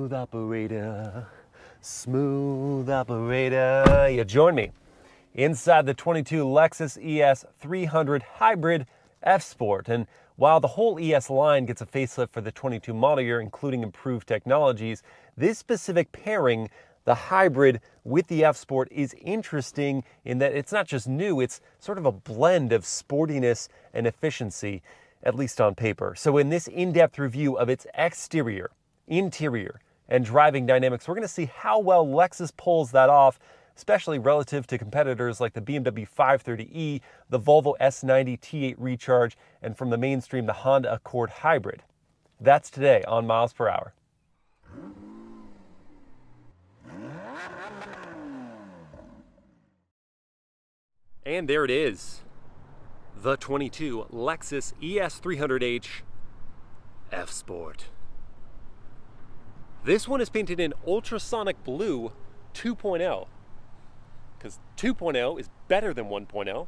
Smooth operator, smooth operator. You join me inside the 22 Lexus ES 300 Hybrid F Sport. And while the whole ES line gets a facelift for the 22 model year, including improved technologies, this specific pairing, the hybrid with the F Sport, is interesting in that it's not just new, it's sort of a blend of sportiness and efficiency, at least on paper. So in this in-depth review of its exterior, interior, and driving dynamics, we're going to see how well Lexus pulls that off, especially relative to competitors like the BMW 530e, the Volvo S90 T8 Recharge, and from the mainstream, the Honda Accord Hybrid. That's today on Miles Per Hour. And there it is, the 22 Lexus ES 300h F Sport. This one is painted in ultrasonic blue 2.0, because 2.0 is better than 1.0.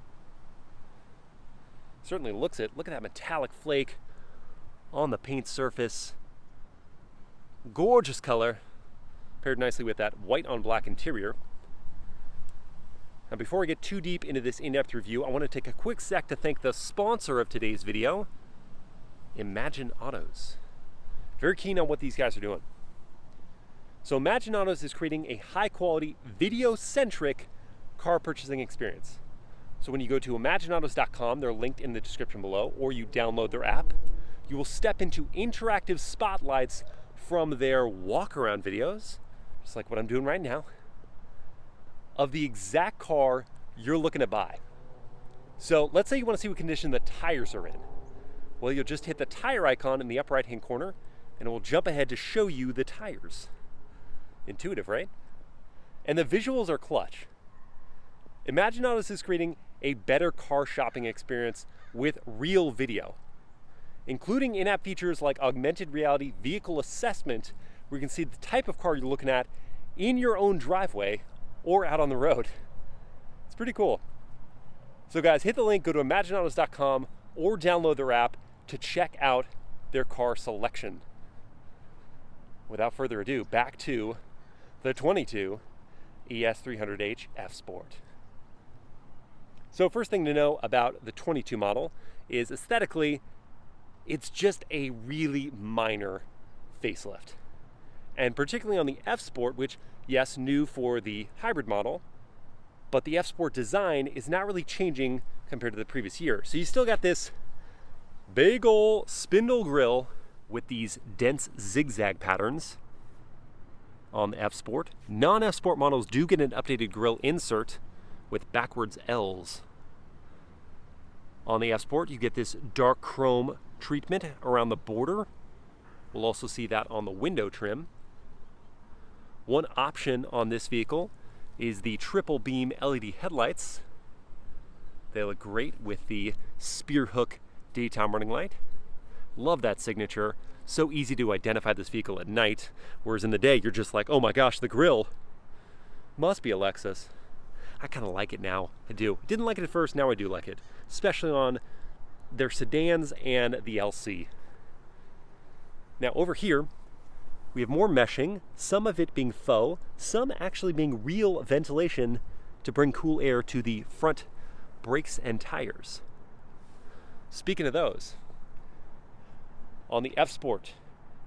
Certainly looks it. Look at that metallic flake on the paint surface. Gorgeous color, paired nicely with that white on black interior. Now, before we get too deep into this in-depth review, I want to take a quick sec to thank the sponsor of today's video, Imagine Autos. Very keen on what these guys are doing. So Imagine Autos is creating a high-quality, video-centric car purchasing experience. So when you go to imagineautos.com, they're linked in the description below, or you download their app, you will step into interactive spotlights from their walk-around videos, just like what I'm doing right now, of the exact car you're looking to buy. So let's say you want to see what condition the tires are in. Well, you'll just hit the tire icon in the upper right-hand corner, and it will jump ahead to show you the tires. Intuitive, right? And the visuals are clutch. Imagine Autos is creating a better car shopping experience with real video, including in-app features like augmented reality vehicle assessment, where you can see the type of car you're looking at in your own driveway or out on the road. It's pretty cool. So guys, hit the link, go to imagineautos.com or download their app to check out their car selection. Without further ado, back to the 22 ES 300h F Sport. So first thing to know about the 22 model is aesthetically, it's just a really minor facelift. And particularly on the F Sport, which, yes, new for the hybrid model, but the F Sport design is not really changing compared to the previous year. So you still got this big ol' spindle grille with these dense zigzag patterns on the F Sport. Non-F Sport models do get an updated grille insert with backwards L's. On the F Sport, you get this dark chrome treatment around the border. We'll also see that on the window trim. One option on this vehicle is the triple beam LED headlights. They look great with the spear hook daytime running light. Love that signature. So easy to identify this vehicle at night, whereas in the day you're just like, oh my gosh, the grille must be a Lexus. I kind of like it now. I do. Didn't like it at first, now I do like it, especially on their sedans and the LC. Now over here, we have more meshing, some of it being faux, some actually being real ventilation to bring cool air to the front brakes and tires. Speaking of those, on the F Sport,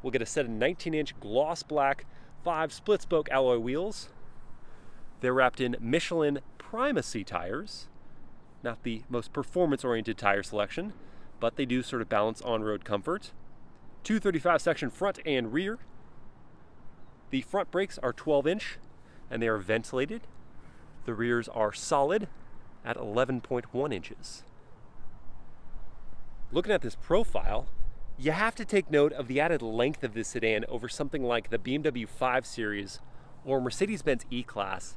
we'll get a set of 19-inch gloss black 5 split-spoke alloy wheels. They're wrapped in Michelin Primacy tires, not the most performance-oriented tire selection, but they do sort of balance on-road comfort. 235 section front and rear. The front brakes are 12-inch, and they are ventilated. The rears are solid at 11.1 inches. Looking at this profile, you have to take note of the added length of this sedan over something like the BMW 5 Series or Mercedes-Benz E-Class,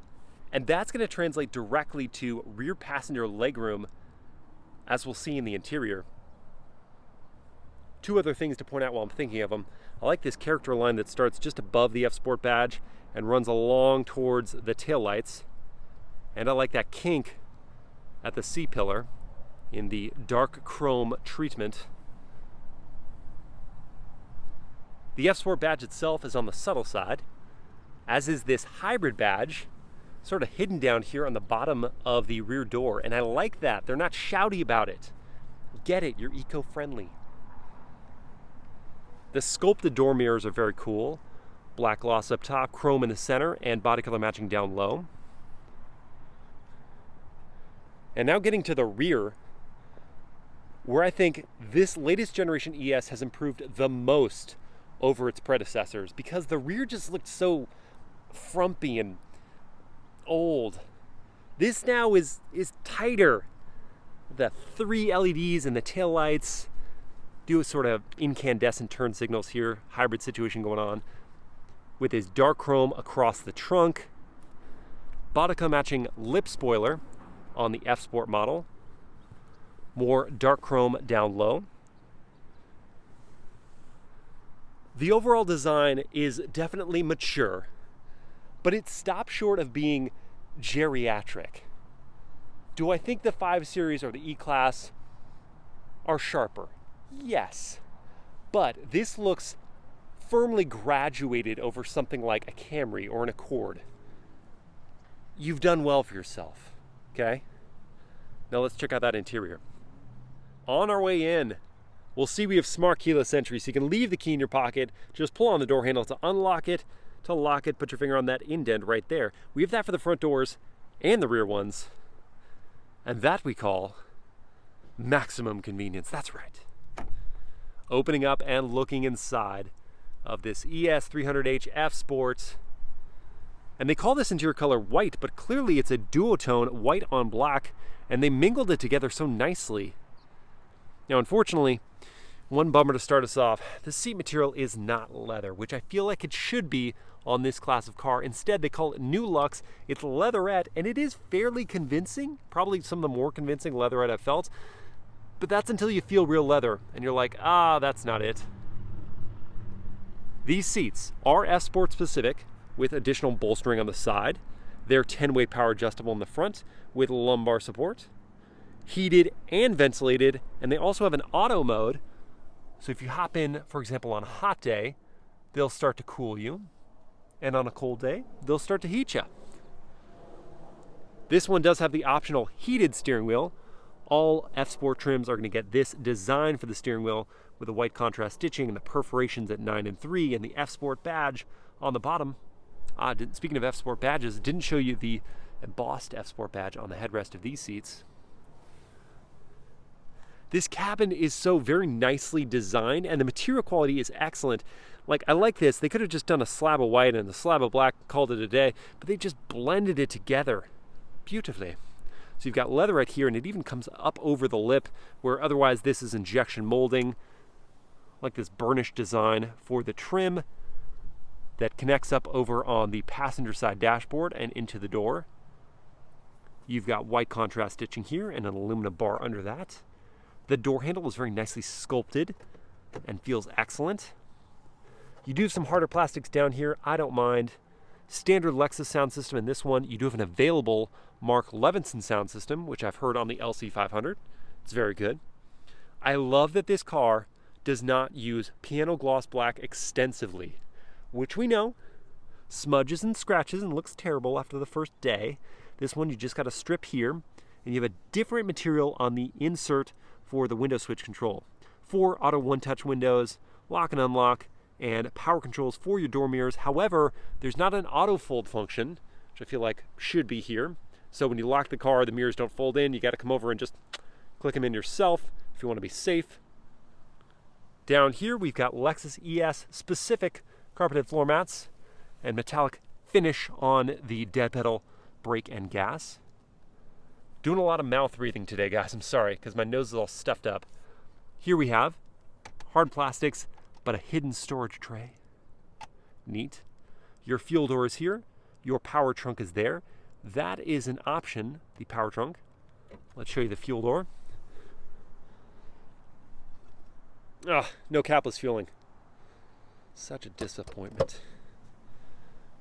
and that's going to translate directly to rear passenger legroom, as we'll see in the interior. Two other things to point out while I'm thinking of them. I like this character line that starts just above the F Sport badge and runs along towards the taillights, and I like that kink at the C-pillar in the dark chrome treatment. The F-Sport badge itself is on the subtle side, as is this hybrid badge, sort of hidden down here on the bottom of the rear door. And I like that. They're not shouty about it. Get it, you're eco-friendly. The sculpted door mirrors are very cool. Black gloss up top, chrome in the center, and body color matching down low. And now getting to the rear, where I think this latest generation ES has improved the most over its predecessors, because the rear just looked so frumpy and old. This now is tighter. The 3 LEDs and the taillights do a sort of incandescent turn signals here, hybrid situation going on, with this dark chrome across the trunk, Bodica matching lip spoiler on the F-Sport model, more dark chrome down low. The overall design is definitely mature, but it stops short of being geriatric. Do I think the 5 Series or the E-Class are sharper? Yes, but this looks firmly graduated over something like a Camry or an Accord. You've done well for yourself, okay? Now let's check out that interior. On our way in, we'll see we have smart keyless entry, so you can leave the key in your pocket, just pull on the door handle to unlock it, to lock it, put your finger on that indent right there. We have that for the front doors and the rear ones, and that we call maximum convenience. That's right. Opening up and looking inside of this ES 300h F-Sport. And they call this interior color white, but clearly it's a duotone white on black, and they mingled it together so nicely. Now, unfortunately, one bummer to start us off, the seat material is not leather, which I feel like it should be on this class of car. Instead, they call it New Luxe. It's leatherette, and it is fairly convincing, probably some of the more convincing leatherette I've felt. But that's until you feel real leather, and you're like, that's not it. These seats are F-Sport specific, with additional bolstering on the side. They're 10-way power adjustable in the front with lumbar support, heated and ventilated, and they also have an auto mode. So if you hop in, for example, on a hot day, they'll start to cool you, and on a cold day, they'll start to heat you. This one does have the optional heated steering wheel. All F-Sport trims are going to get this design for the steering wheel with the white contrast stitching and the perforations at 9 and 3 and the F-Sport badge on the bottom. Speaking of F-Sport badges, didn't show you the embossed F-Sport badge on the headrest of these seats. This cabin is so very nicely designed, and the material quality is excellent. Like, I like this. They could have just done a slab of white and a slab of black, called it a day, but they just blended it together beautifully. So you've got leatherette here, and it even comes up over the lip, where otherwise this is injection molding, like this burnished design for the trim that connects up over on the passenger side dashboard and into the door. You've got white contrast stitching here and an aluminum bar under that. The door handle is very nicely sculpted and feels excellent. You do have some harder plastics down here. I don't mind. Standard Lexus sound system in this one. You do have an available Mark Levinson sound system, which I've heard on the LC500. It's very good. I love that this car does not use piano gloss black extensively, which we know smudges and scratches and looks terrible after the first day. This one, you just got a strip here, and you have a different material on the insert for the window switch control. 4 auto one-touch windows, lock and unlock, and power controls for your door mirrors. However, there's not an auto fold function, which I feel like should be here. So when you lock the car, the mirrors don't fold in. You got to come over and just click them in yourself if you want to be safe. Down here, we've got Lexus ES specific carpeted floor mats and metallic finish on the dead pedal, brake, and gas. Doing a lot of mouth breathing today, guys. I'm sorry, because my nose is all stuffed up. Here we have hard plastics, but a hidden storage tray. Neat. Your fuel door is here. Your power trunk is there. That is an option, the power trunk. Let's show you the fuel door. No capless fueling. Such a disappointment.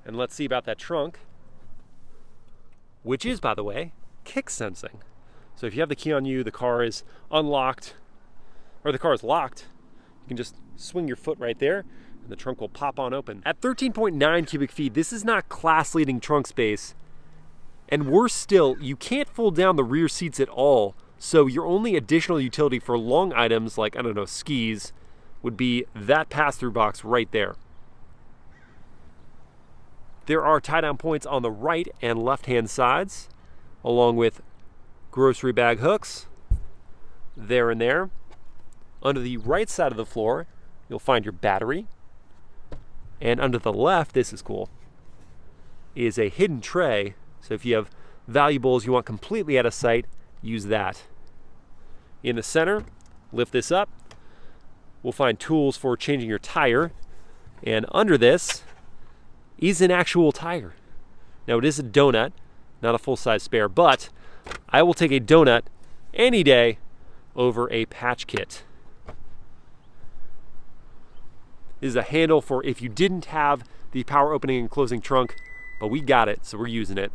And let's see about that trunk, which is, by the way, kick sensing. So if you have the key on you, the car is unlocked, or the car is locked, you can just swing your foot right there. and the trunk will pop on open. At 13.9 cubic feet, this is not class-leading trunk space. And worse still, you can't fold down the rear seats at all, so your only additional utility for long items like, I don't know, skis, would be that pass-through box right there. There are tie-down points on the right and left-hand sides, along with grocery bag hooks, there and there. Under the right side of the floor, you'll find your battery. And under the left, this is cool, is a hidden tray. So if you have valuables you want completely out of sight, use that. In the center, lift this up. We'll find tools for changing your tire. And under this is an actual tire. Now it is a donut, not a full-size spare, but I will take a donut any day over a patch kit. This is a handle for if you didn't have the power opening and closing trunk, but we got it, so we're using it.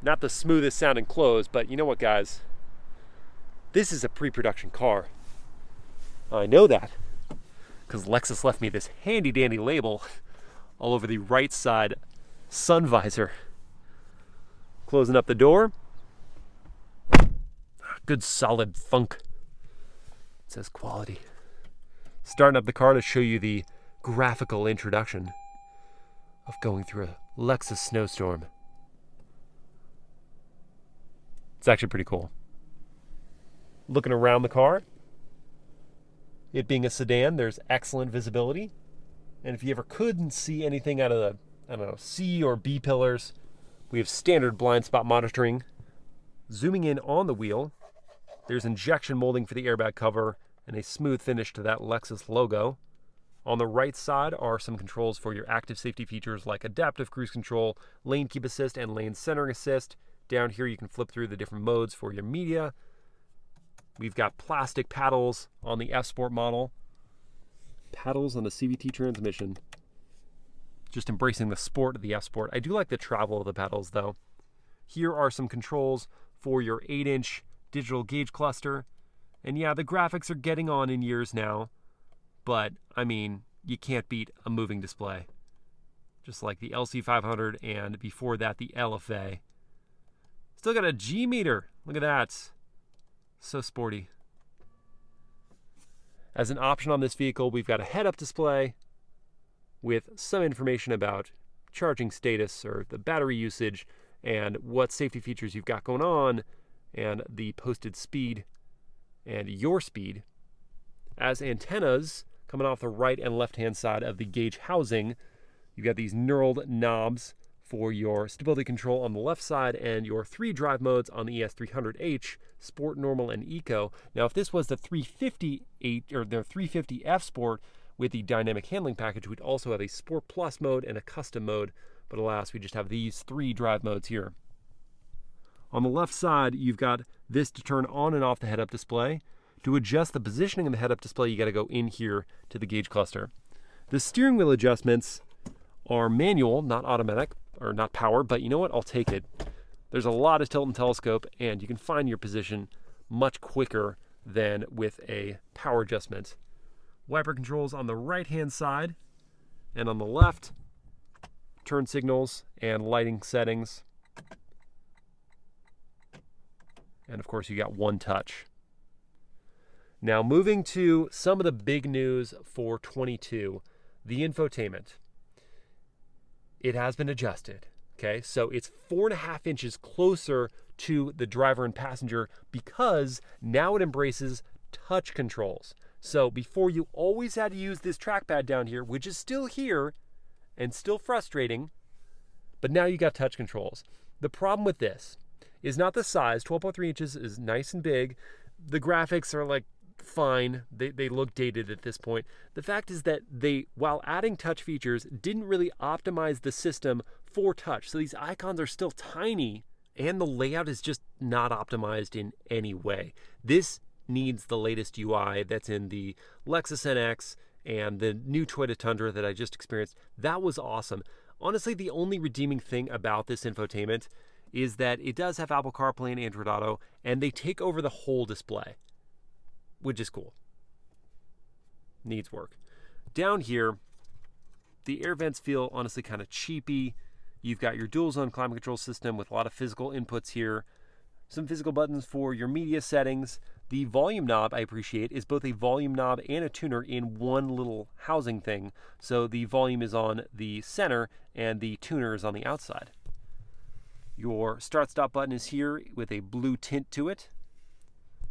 Not the smoothest sounding close, but you know what, guys? This is a pre-production car. I know that, because Lexus left me this handy dandy label all over the right side sun visor. Closing up the door. Good solid thunk. It says quality. Starting up the car to show you the graphical introduction of going through a Lexus snowstorm. It's actually pretty cool. Looking around the car, it being a sedan, there's excellent visibility. And if you ever couldn't see anything out of the, I don't know, C or B pillars, we have standard blind spot monitoring. Zooming in on the wheel, there's injection molding for the airbag cover and a smooth finish to that Lexus logo. On the right side are some controls for your active safety features like adaptive cruise control, lane keep assist, and lane centering assist. Down here you can flip through the different modes for your media. We've got plastic paddles on the F Sport model. Paddles on the CVT transmission. Just embracing the sport of the F Sport. I do like the travel of the paddles though. Here are some controls for your 8-inch digital gauge cluster. And yeah, the graphics are getting on in years now, but I mean, you can't beat a moving display. Just like the LC500 and before that the LFA. Still got a G meter. Look at that. So sporty. As an option on this vehicle, we've got a head-up display with some information about charging status or the battery usage and what safety features you've got going on and the posted speed and your speed. As antennas coming off the right and left-hand side of the gauge housing, you've got these knurled knobs for your stability control on the left side and your 3 drive modes on the ES300H, Sport, Normal, and Eco. Now, if this was the 350 or the 350 F Sport with the dynamic handling package, we'd also have a Sport Plus mode and a custom mode, but alas, we just have these 3 drive modes here. On the left side, you've got this to turn on and off the head-up display. To adjust the positioning of the head-up display, you got to go in here to the gauge cluster. The steering wheel adjustments are manual, not automatic, or not power, but you know what? I'll take it. There's a lot of tilt and telescope, and you can find your position much quicker than with a power adjustment. Wiper controls on the right-hand side, and on the left, turn signals and lighting settings. And of course, you got one touch. Now, moving to some of the big news for 22, the infotainment. It has been adjusted, okay? So it's 4.5 inches closer to the driver and passenger because now it embraces touch controls. So before you always had to use this trackpad down here, which is still here and still frustrating, but now you got touch controls. The problem with this is not the size. 12.3 inches is nice and big. The graphics are like fine. They look dated at this point. The fact is that they, while adding touch features, didn't really optimize the system for touch. So these icons are still tiny and the layout is just not optimized in any way. This needs the latest UI that's in the Lexus NX and the new Toyota Tundra that I just experienced. That was awesome. Honestly, the only redeeming thing about this infotainment is that it does have Apple CarPlay and Android Auto, and they take over the whole display. which is cool. Needs work. Down here, the air vents feel honestly kind of cheapy. You've got your dual zone climate control system with a lot of physical inputs here. Some physical buttons for your media settings. The volume knob, I appreciate, is both a volume knob and a tuner in one little housing thing. So the volume is on the center and the tuner is on the outside. Your start-stop button is here with a blue tint to it.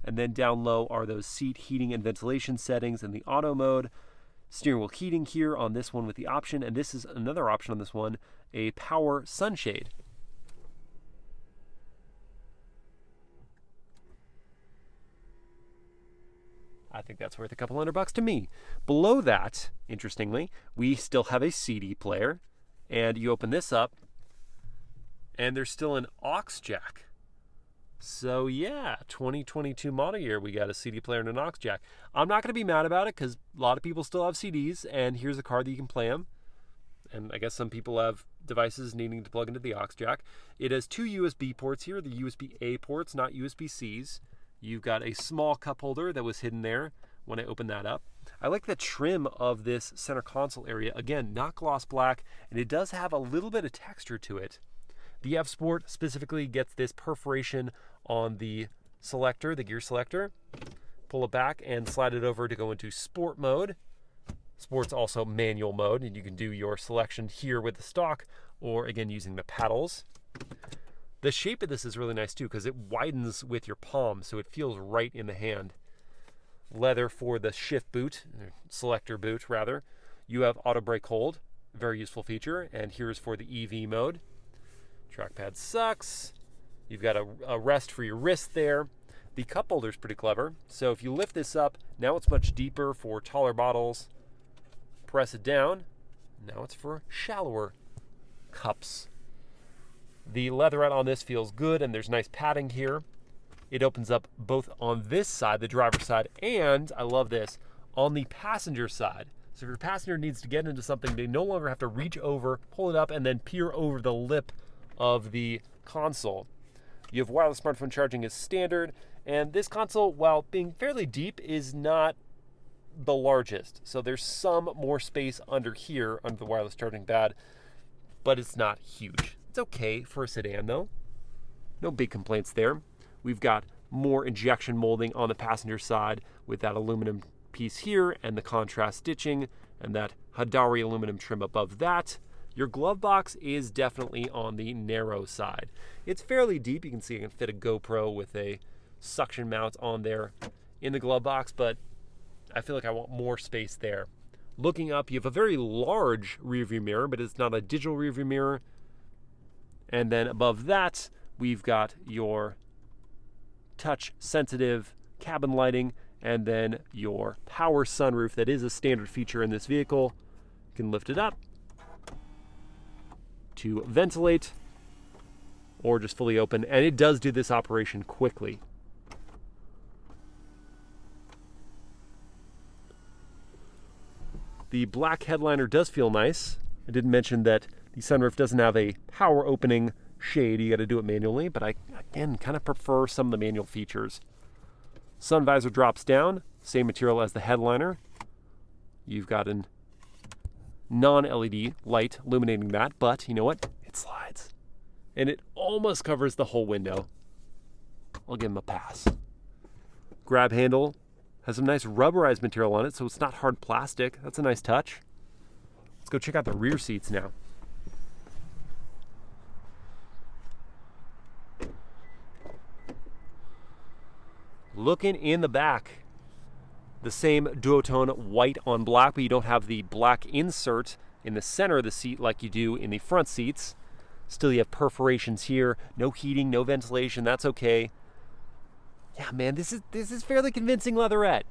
And then down low are those seat heating and ventilation settings in the auto mode. Steering wheel heating here on this one with the option, and this is another option on this one, a power sunshade. I think that's worth a couple $100 to me. Below that, interestingly, we still have a CD player, and you open this up, and there's still an aux jack. So yeah, 2022 model year, we got a CD player and an aux jack. I'm not going to be mad about it because a lot of people still have CDs, and here's a car that you can play them. And I guess some people have devices needing to plug into the aux jack. It has two USB ports here, the USB-A ports, not USB-Cs. You've got a small cup holder that was hidden there when I opened that up. I like the trim of this center console area. Again, not gloss black, and it does have a little bit of texture to it. The F-Sport specifically gets this perforation on the selector, the gear selector. Pull it back and slide it over to go into sport mode. Sport's also manual mode, and you can do your selection here with the stock or again using the paddles. The shape of this is really nice too because it widens with your palm, so it feels right in the hand. Leather for the shift boot, selector boot rather. You have auto brake hold, very useful feature, and here's for the EV mode. Trackpad sucks. You've got a rest for your wrist there. The cup holder is pretty clever. So if you lift this up, now it's much deeper for taller bottles. Press it down. Now it's for shallower cups. The leatherette on this feels good, and there's nice padding here. It opens up both on this side, the driver's side, and, I love this, on the passenger side. So if your passenger needs to get into something, they no longer have to reach over, pull it up, and then peer over the lip of the console. You have wireless smartphone charging as standard, and this console, while being fairly deep, is not the largest. So there's some more space under here, under the wireless charging pad, but it's not huge. It's okay for a sedan though. No big complaints there. We've got more injection molding on the passenger side with that aluminum piece here and the contrast stitching and that Hadari aluminum trim above that. Your glove box is definitely on the narrow side. It's fairly deep. You can see I can fit a GoPro with a suction mount on there in the glove box, but I feel like I want more space there. Looking up, you have a very large rearview mirror, but it's not a digital rearview mirror. And then above that, we've got your touch sensitive cabin lighting and then your power sunroof that is a standard feature in this vehicle. You can lift it up to ventilate or just fully open, and it does do this operation quickly. The black headliner does feel nice. I did mention that the sunroof doesn't have a power opening shade. You got to do it manually, but I, again, kind of prefer some of the manual features. Sun visor drops down, same material as the headliner. You've got a non-LED light illuminating that, but you know what? It slides. And it almost covers the whole window. I'll give him a pass. Grab handle has some nice rubberized material on it, so it's not hard plastic. That's a nice touch. Let's go check out the rear seats now. Looking in the back, the same duotone white on black, but you don't have the black insert in the center of the seat like you do in the front seats. Still, you have perforations here. No heating, no ventilation. That's okay. Yeah, man, this is fairly convincing leatherette.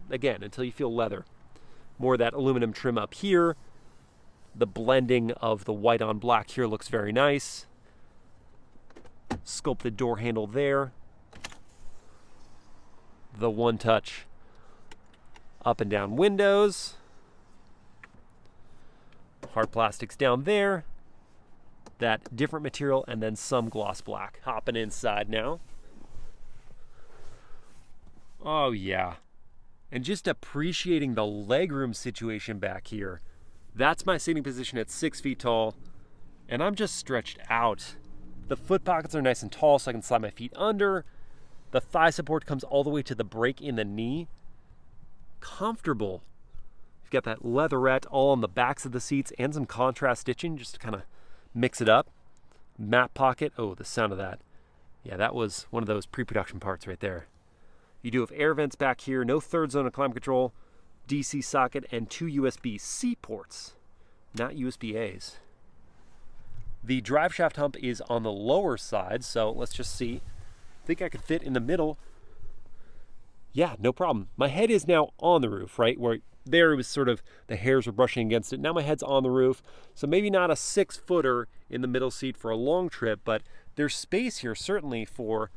Again, until you feel leather. More of that aluminum trim up here. The blending of the white on black here looks very nice. Sculpted door handle there. The one-touch up and down windows. Hard plastics down there. That different material and then some gloss black. Hopping inside now. Oh yeah, and just appreciating the legroom situation back here. That's my sitting position at 6 feet tall, and I'm just stretched out. The foot pockets are nice and tall so I can slide my feet under. The thigh support comes all the way to the break in the knee. Comfortable. You've got that leatherette all on the backs of the seats and some contrast stitching just to kind of mix it up. Map pocket. Oh, the sound of that. Yeah, that was one of those pre-production parts right there. You do have air vents back here, no third zone of climate control, DC socket, and 2 USB-C ports, not USB-A's. The drive shaft hump is on the lower side, so let's just see. I think I could fit in the middle. Yeah, no problem. My head is now on the roof, right? Where there it was sort of, the hairs were brushing against it. Now my head's on the roof, so maybe not a 6-footer in the middle seat for a long trip, but there's space here certainly for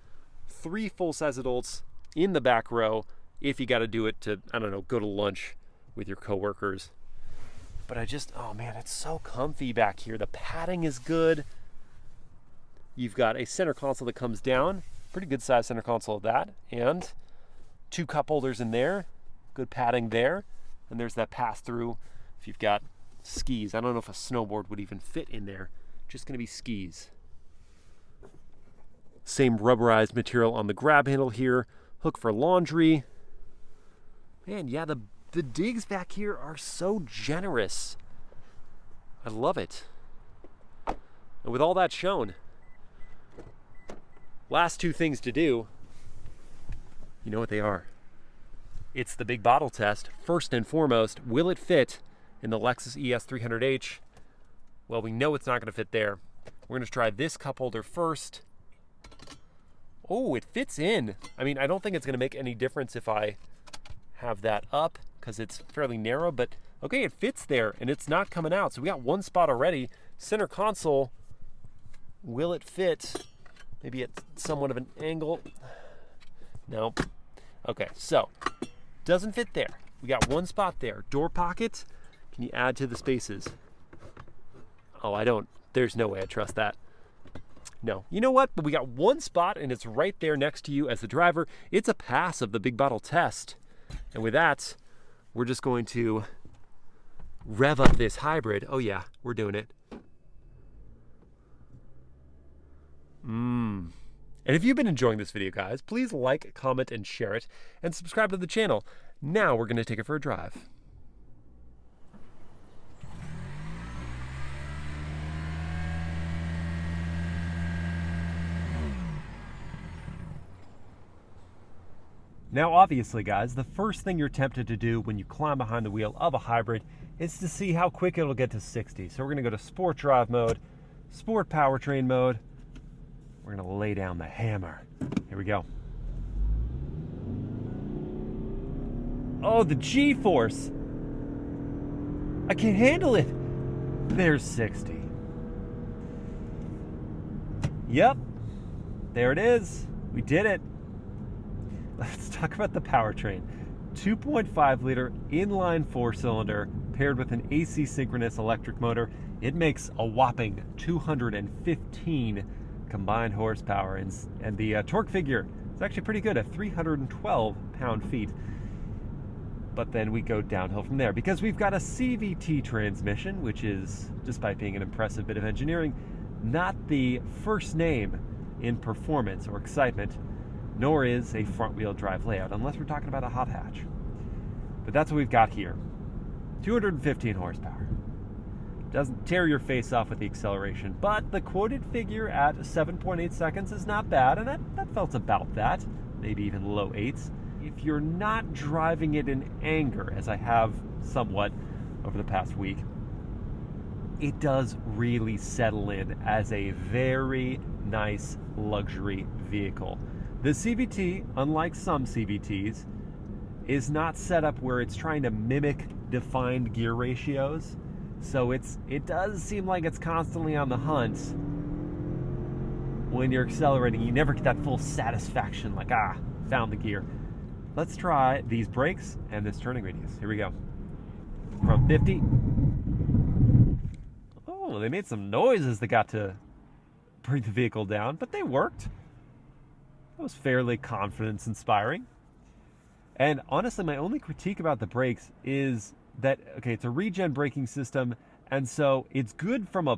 3 full-size adults in the back row if you got to do it to, I don't know, go to lunch with your coworkers. But oh man, it's so comfy back here. The padding is good. You've got a center console that comes down, pretty good size center console of that, and 2 cup holders in there, good padding there, and there's that pass through if you've got skis. I don't know if a snowboard would even fit in there, just gonna be skis. Same rubberized material on the grab handle here, hook for laundry. Man, yeah, the digs back here are so generous. I love it. And with all that shown, last 2 things to do, you know what they are. It's the big bottle test. First and foremost, will it fit in the Lexus ES 300h? Well, we know it's not going to fit there. We're going to try this cup holder first. Oh, it fits in. I mean, I don't think it's going to make any difference if I have that up because it's fairly narrow, but okay, it fits there and it's not coming out. So we got 1 spot already. Center console, will it fit? Maybe at somewhat of an angle. No. Okay, so doesn't fit there. We got 1 spot there. Door pocket, can you add to the spaces? Oh, there's no way I trust that. No. You know what? But we got 1 spot and it's right there next to you as the driver. It's a pass of the big bottle test. And with that, we're just going to rev up this hybrid. Oh yeah, we're doing it. And if you've been enjoying this video, guys, please like, comment, and share it, and subscribe to the channel. Now we're going to take it for a drive. Now, obviously, guys, the first thing you're tempted to do when you climb behind the wheel of a hybrid is to see how quick it'll get to 60. So we're going to go to Sport Drive mode, Sport Powertrain mode. We're going to lay down the hammer. Here we go. Oh, the G-force. I can't handle it. There's 60. Yep, there it is. We did it. Let's talk about the powertrain. 2.5 liter inline 4-cylinder paired with an AC synchronous electric motor. It makes a whopping 215 combined horsepower, and the torque figure is actually pretty good at 312 pound-feet. But then we go downhill from there because we've got a CVT transmission, which is, despite being an impressive bit of engineering, not the first name in performance or excitement, nor is a front-wheel drive layout, unless we're talking about a hot hatch. But that's what we've got here. 215 horsepower. Doesn't tear your face off with the acceleration, but the quoted figure at 7.8 seconds is not bad, and that felt about that, maybe even low 8s. If you're not driving it in anger, as I have somewhat over the past week, it does really settle in as a very nice luxury vehicle. The CVT, unlike some CVTs, is not set up where it's trying to mimic defined gear ratios. So it does seem like it's constantly on the hunt. When you're accelerating, you never get that full satisfaction, like, found the gear. Let's try these brakes and this turning radius. Here we go. From 50. Oh, they made some noises that got to bring the vehicle down, but they worked. That was fairly confidence-inspiring. And honestly, my only critique about the brakes is that, okay, it's a regen braking system, and so it's good from a,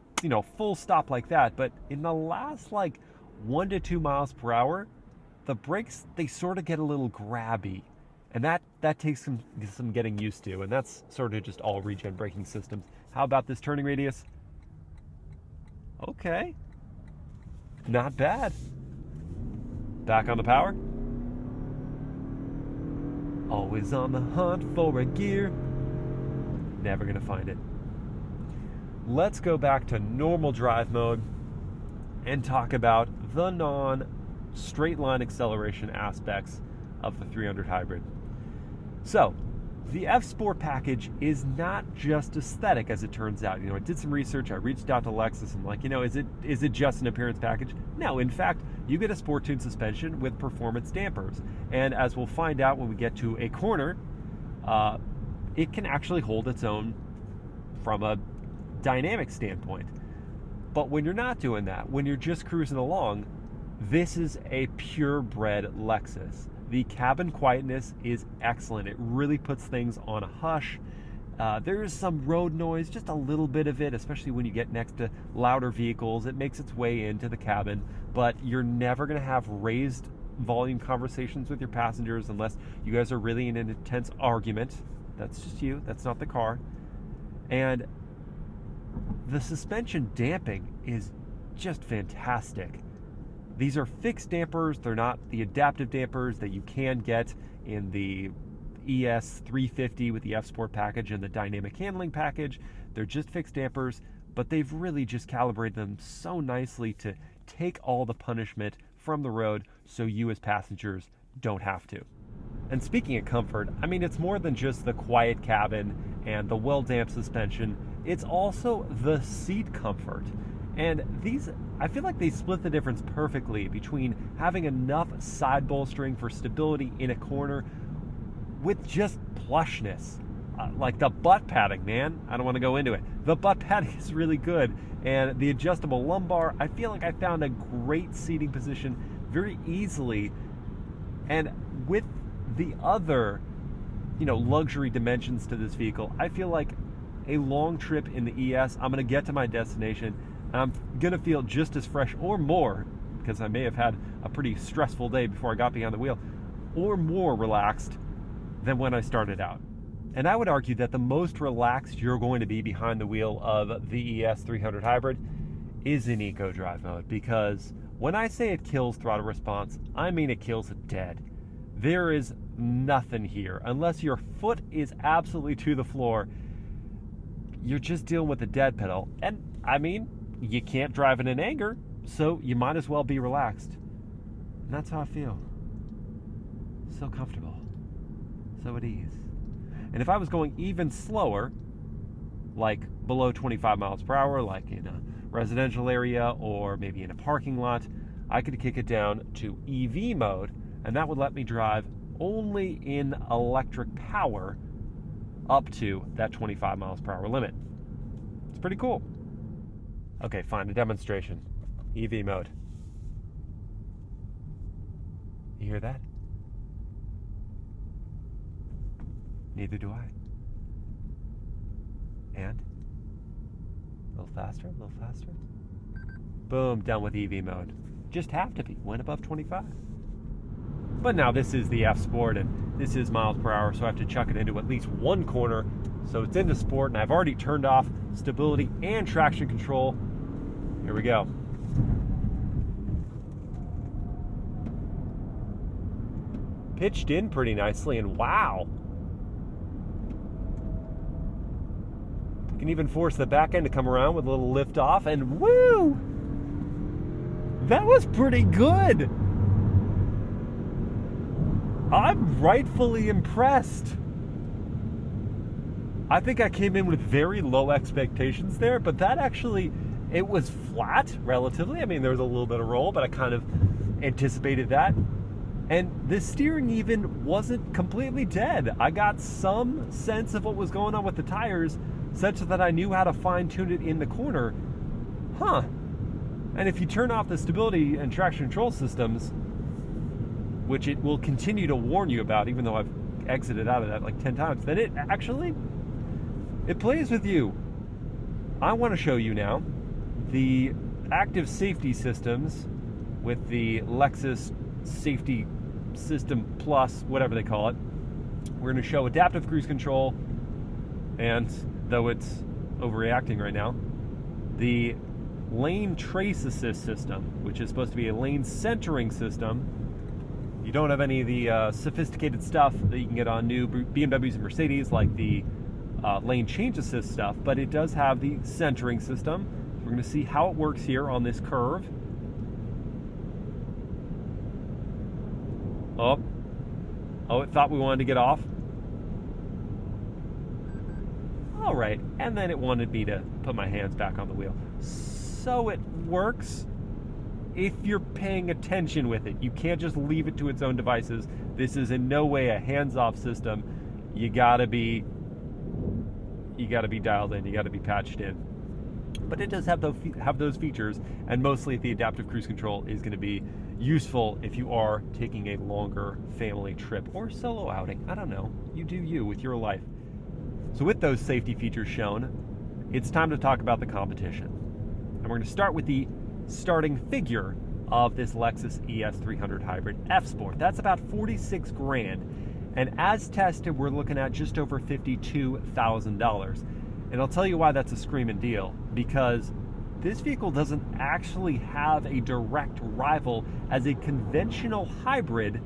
full stop like that, but in the last like 1 to 2 miles per hour, the brakes, they sort of get a little grabby. And that takes some getting used to, and that's sort of just all regen braking systems. How about this turning radius? Okay. Not bad. Back on the power. Always on the hunt for a gear. Never gonna find it. Let's go back to normal drive mode and talk about the non-straight line acceleration aspects of the 300 hybrid. So, the F-Sport package is not just aesthetic, as it turns out. I did some research. I reached out to Lexus and is it just an appearance package? No, in fact, you get a sport tune suspension with performance dampers. And as we'll find out when we get to a corner, it can actually hold its own from a dynamic standpoint. But when you're not doing that, when you're just cruising along, this is a purebred Lexus. The cabin quietness is excellent. It really puts things on a hush. There's some road noise, just a little bit of it, especially when you get next to louder vehicles. It makes its way into the cabin, but you're never going to have raised volume conversations with your passengers unless you guys are really in an intense argument. That's just you. That's not the car. And the suspension damping is just fantastic. These are fixed dampers. They're not the adaptive dampers that you can get in the ES 350 with the F-Sport package and the dynamic handling package. They're just fixed dampers, but they've really just calibrated them so nicely to take all the punishment from the road so you as passengers don't have to. And speaking of comfort, it's more than just the quiet cabin and the well-damped suspension. It's also the seat comfort. And these, I feel like they split the difference perfectly between having enough side bolstering for stability in a corner with just plushness. Like the butt padding, man. I don't want to go into it. The butt padding is really good. And the adjustable lumbar, I feel like I found a great seating position very easily. And with the other, luxury dimensions to this vehicle, I feel like a long trip in the ES, I'm going to get to my destination and I'm going to feel just as fresh or more, because I may have had a pretty stressful day before I got behind the wheel, or more relaxed than when I started out. And I would argue that the most relaxed you're going to be behind the wheel of the ES 300 Hybrid is in Eco Drive mode, because when I say it kills throttle response, I mean it kills it dead. There is nothing here. Unless your foot is absolutely to the floor, you're just dealing with the dead pedal. And you can't drive it in anger, so you might as well be relaxed. And that's how I feel. So comfortable. So at ease. And if I was going even slower, like below 25 miles per hour, like in a residential area or maybe in a parking lot, I could kick it down to EV mode, and that would let me drive only in electric power up to that 25 miles per hour limit. It's pretty cool. Okay, fine, a demonstration. EV mode. You hear that? Neither do I. And? A little faster, a little faster. Boom, done with EV mode. Just have to be, went above 25. But now this is the F-Sport, and this is miles per hour, so I have to chuck it into at least one corner. So it's into sport, and I've already turned off stability and traction control. Here we go. Pitched in pretty nicely, and wow. You can even force the back end to come around with a little lift off, and woo! That was pretty good. I'm rightfully impressed. I think I came in with very low expectations there, but that actually, it was flat relatively. There was a little bit of roll, but I kind of anticipated that. And the steering even wasn't completely dead. I got some sense of what was going on with the tires, such that I knew how to fine-tune it in the corner. Huh. And if you turn off the stability and traction control systems, which it will continue to warn you about, even though I've exited out of that like 10 times, then it plays with you. I want to show you now the active safety systems with the Lexus Safety System Plus, whatever they call it. We're going to show adaptive cruise control, and though it's overreacting right now, the lane trace assist system, which is supposed to be a lane centering system. You don't have any of the sophisticated stuff that you can get on new BMWs and Mercedes, like the lane change assist stuff, but it does have the centering system. We're going to see how it works here on this curve. Oh, it thought we wanted to get off. All right, and then it wanted me to put my hands back on the wheel. So it works if you're paying attention with it. You can't just leave it to its own devices. This is in no way a hands-off system. You gotta be dialed in. You gotta be patched in. But it does have those features, and mostly the adaptive cruise control is going to be useful if you are taking a longer family trip or solo outing. I don't know. You do you with your life. So with those safety features shown, it's time to talk about the competition. And we're going to start with the starting figure of this Lexus ES 300 Hybrid F Sport. That's about 46 grand. And as tested, we're looking at just over $52,000. And I'll tell you why that's a screaming deal, because this vehicle doesn't actually have a direct rival as a conventional hybrid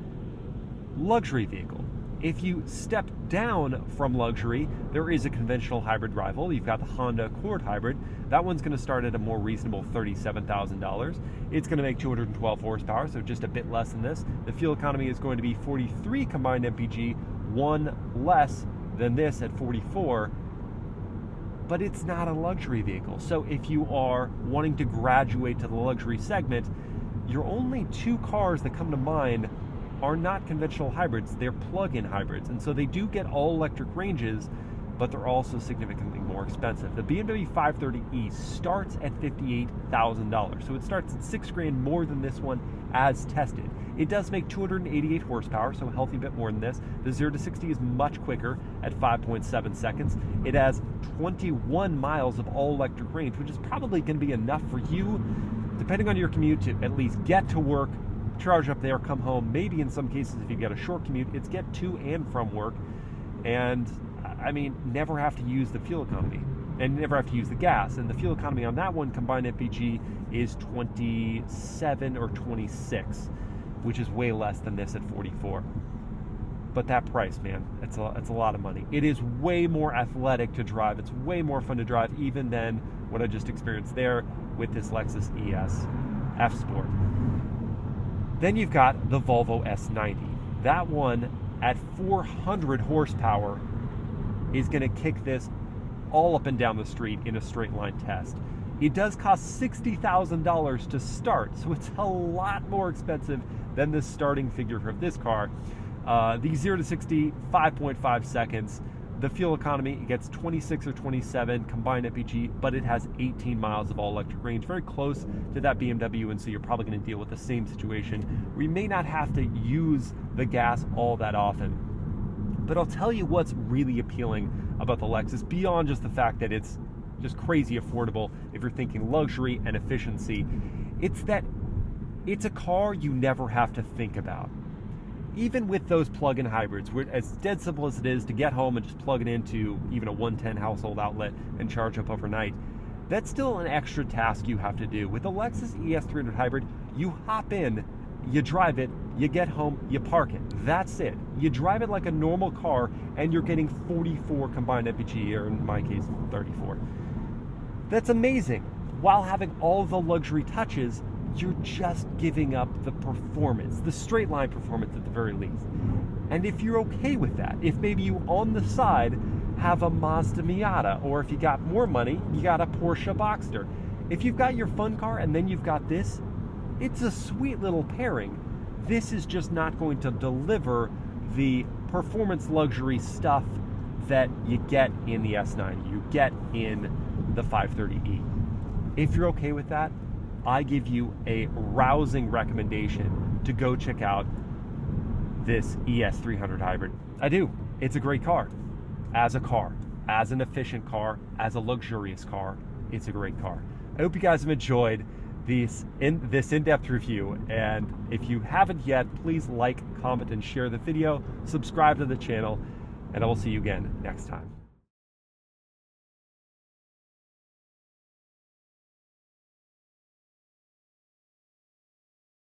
luxury vehicle. If you step down from luxury, there is a conventional hybrid rival. You've got the Honda Accord Hybrid. That one's going to start at a more reasonable $37,000. It's going to make 212 horsepower, so just a bit less than this. The fuel economy is going to be 43 combined MPG, one less than this at 44. But it's not a luxury vehicle. So if you are wanting to graduate to the luxury segment, your only two cars that come to mind are not conventional hybrids, they're plug-in hybrids. And so they do get all electric ranges, but they're also significantly more expensive. The BMW 530e starts at $58,000. So it starts at 6 grand more than this one as tested. It does make 288 horsepower, so a healthy bit more than this. The 0 to 60 is much quicker at 5.7 seconds. It has 21 miles of all-electric range, which is probably going to be enough for you, depending on your commute, to at least get to work, charge up there, come home. Maybe in some cases, if you get a short commute, it's get to and from work. And, I mean, never have to use the fuel economy. And never have to use the gas. And the fuel economy on that one, combined MPG, is 27 or 26. Which is way less than this at 44. But that price, man, it's a lot of money. It is way more athletic to drive. It's way more fun to drive even than what I just experienced there with this Lexus ES F Sport. Then you've got the Volvo S90. That one at 400 horsepower is going to kick this all up and down the street in a straight line test. It does cost $60,000 to start, so it's a lot more expensive than the starting figure of this car. The 0 to 60, 5.5 seconds. The fuel economy, it gets 26 or 27 combined MPG, but it has 18 miles of all-electric range, very close to that BMW, and so you're probably going to deal with the same situation. We may not have to use the gas all that often. But I'll tell you what's really appealing about the Lexus, beyond just the fact that it's just crazy affordable if you're thinking luxury and efficiency. It's that it's a car you never have to think about. Even with those plug-in hybrids, as dead simple as it is to get home and just plug it into even a 110 household outlet and charge up overnight, that's still an extra task you have to do. With the Lexus ES 300 Hybrid, you hop in, you drive it, you get home, you park it. That's it. You drive it like a normal car, and you're getting 44 combined MPG, or in my case, 34. That's amazing. While having all the luxury touches, you're just giving up the performance, the straight line performance at the very least. And if you're okay with that, if maybe you on the side have a Mazda Miata, or if you got more money, you got a Porsche Boxster. If you've got your fun car and then you've got this, it's a sweet little pairing. This is just not going to deliver the performance luxury stuff that you get in the S90, you get in the 530e. If you're okay with that, I give you a rousing recommendation to go check out this ES300 hybrid. I do. It's a great car. As an efficient car, as a luxurious car, it's a great car. I hope you guys have enjoyed this in-depth review, and if you haven't yet, please like, comment, and share the video, subscribe to the channel, and I will see you again next time.